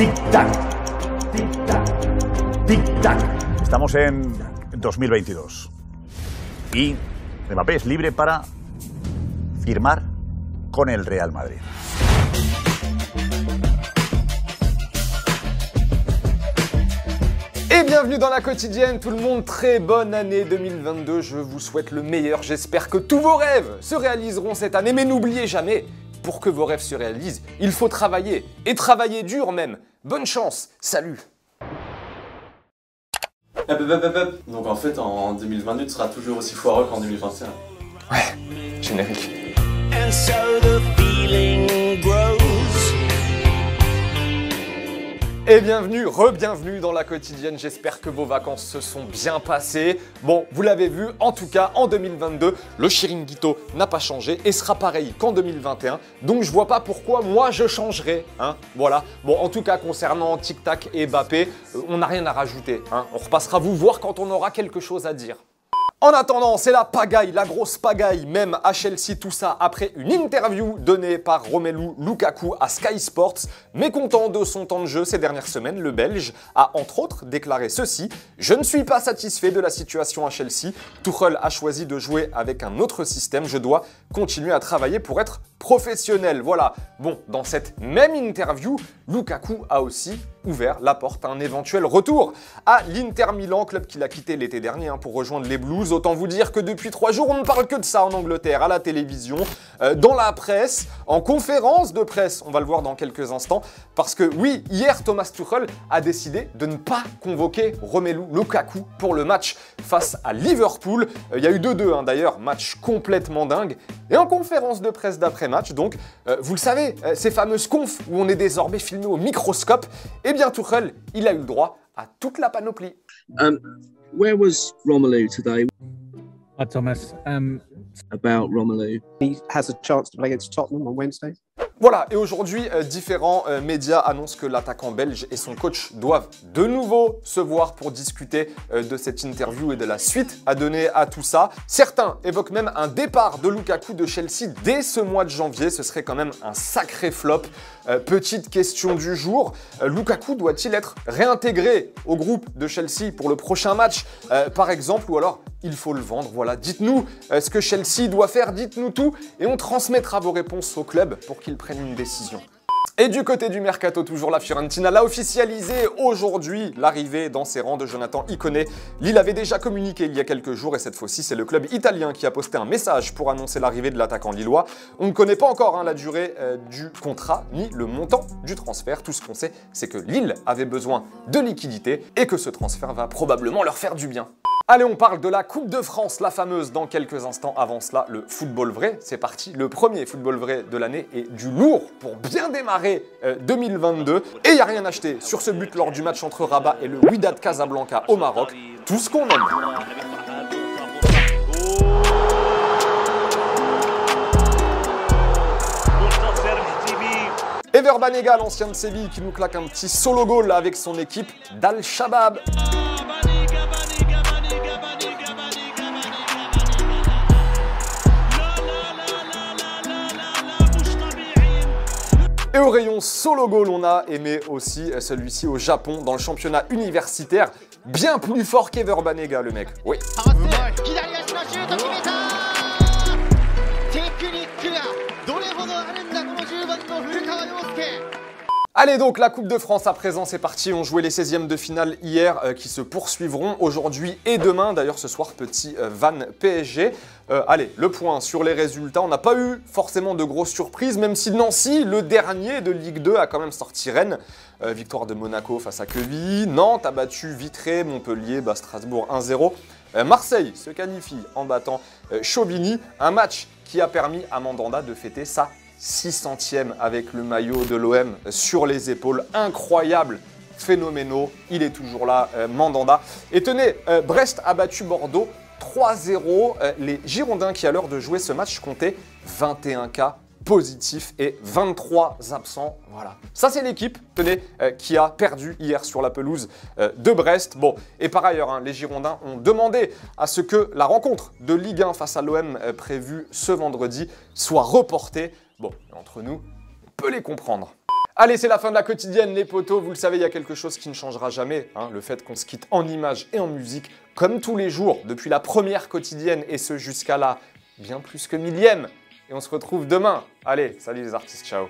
Tic-tac, tic-tac, tic-tac. Estamos en 2022 y Mbappé es libre para firmar con el Real Madrid. Et bienvenue dans la quotidienne, tout le monde, très bonne année 2022, je vous souhaite le meilleur, j'espère que tous vos rêves se réaliseront cette année, mais n'oubliez jamais, pour que vos rêves se réalisent, il faut travailler, et travailler dur même. Bonne chance, salut. Donc en fait, en 2022, tu seras toujours aussi foireux qu'en 2021. Ouais, générique. And so the feeling grows. Et bienvenue, re-bienvenue dans la quotidienne, j'espère que vos vacances se sont bien passées. Bon, vous l'avez vu, en tout cas, en 2022, le Chiringuito n'a pas changé et sera pareil qu'en 2021. Donc je vois pas pourquoi moi je changerais, hein, voilà. Bon, en tout cas, concernant Tic Tac et Mbappé, on n'a rien à rajouter, hein. On repassera vous voir quand on aura quelque chose à dire. En attendant, c'est la pagaille, la grosse pagaille, même à Chelsea, tout ça après une interview donnée par Romelu Lukaku à Sky Sports. Mécontent de son temps de jeu ces dernières semaines, le Belge a entre autres déclaré ceci: « Je ne suis pas satisfait de la situation à Chelsea. Tuchel a choisi de jouer avec un autre système. Je dois continuer à travailler pour être professionnel. » Voilà. Bon, dans cette même interview, Lukaku a aussi ouvert la porte à un éventuel retour à l'Inter Milan, club qu'il a quitté l'été dernier pour rejoindre les Blues. Autant vous dire que depuis 3 jours, on ne parle que de ça en Angleterre, à la télévision, dans la presse, en conférence de presse, on va le voir dans quelques instants, parce que oui, hier, Thomas Tuchel a décidé de ne pas convoquer Romelu Lukaku pour le match face à Liverpool. Il y a eu 2-2 d'ailleurs, match complètement dingue. Et en conférence de presse d'après-match, donc, vous le savez, ces fameuses confs où on est désormais filmé au microscope, eh bien Tuchel, il a eu le droit à toute la panoplie. Where was Romelu today? Hi, Thomas. About Romelu. He has a chance to play against Tottenham on Wednesday. Voilà, et aujourd'hui, différents médias annoncent que l'attaquant belge et son coach doivent de nouveau se voir pour discuter de cette interview et de la suite à donner à tout ça. Certains évoquent même un départ de Lukaku de Chelsea dès ce mois de janvier. Ce serait quand même un sacré flop. Petite question du jour, Lukaku doit-il être réintégré au groupe de Chelsea pour le prochain match, par exemple, ou alors il faut le vendre? Voilà, dites-nous ce que Chelsea doit faire, dites-nous tout, et on transmettra vos réponses au club pour qu'ils prennent une décision. Et du côté du mercato, toujours la Fiorentina l'a officialisé aujourd'hui l'arrivée dans ses rangs de Jonathan Ikoné. Lille avait déjà communiqué il y a quelques jours et cette fois-ci c'est le club italien qui a posté un message pour annoncer l'arrivée de l'attaquant lillois. On ne connaît pas encore la durée du contrat ni le montant du transfert. Tout ce qu'on sait, c'est que Lille avait besoin de liquidité et que ce transfert va probablement leur faire du bien. Allez, on parle de la Coupe de France, la fameuse, dans quelques instants. Avant cela, le football vrai, c'est parti. Le premier football vrai de l'année et du lourd pour bien démarrer 2022. Et il n'y a rien acheté sur ce but lors du match entre Rabat et le Wydad Casablanca au Maroc. Tout ce qu'on aime. Ever Banega, l'ancien de Séville, qui nous claque un petit solo goal avec son équipe d'Al-Shabaab. Et au rayon solo goal, on a aimé aussi celui-ci au Japon, dans le championnat universitaire. Bien plus fort qu'Ever Banega, le mec. Oui. Allez donc, la Coupe de France à présent, c'est parti. On jouait les 16e de finale hier qui se poursuivront aujourd'hui et demain. D'ailleurs, ce soir, petit Van PSG. Allez, le point sur les résultats. On n'a pas eu forcément de grosses surprises, même si Nancy, le dernier de Ligue 2, a quand même sorti Rennes. Victoire de Monaco face à Quevilly. Nantes a battu Vitré, Montpellier, Strasbourg 1-0. Marseille se qualifie en battant Chauvigny. Un match qui a permis à Mandanda de fêter sa 600e avec le maillot de l'OM sur les épaules. Incroyable, phénoménaux, il est toujours là, Mandanda. Et tenez, Brest a battu Bordeaux 3-0. Les Girondins qui, à l'heure de jouer ce match, comptaient 21 cas positifs et 23 absents. Voilà. Ça, c'est l'équipe, tenez, qui a perdu hier sur la pelouse de Brest. Bon, et par ailleurs, les Girondins ont demandé à ce que la rencontre de Ligue 1 face à l'OM prévue ce vendredi soit reportée. Bon, entre nous, on peut les comprendre. Allez, c'est la fin de la quotidienne, les potos. Vous le savez, il y a quelque chose qui ne changera jamais. Hein, le fait qu'on se quitte en images et en musique, comme tous les jours, depuis la première quotidienne et ce jusqu'à la bien plus que millième. Et on se retrouve demain. Allez, salut les artistes, ciao.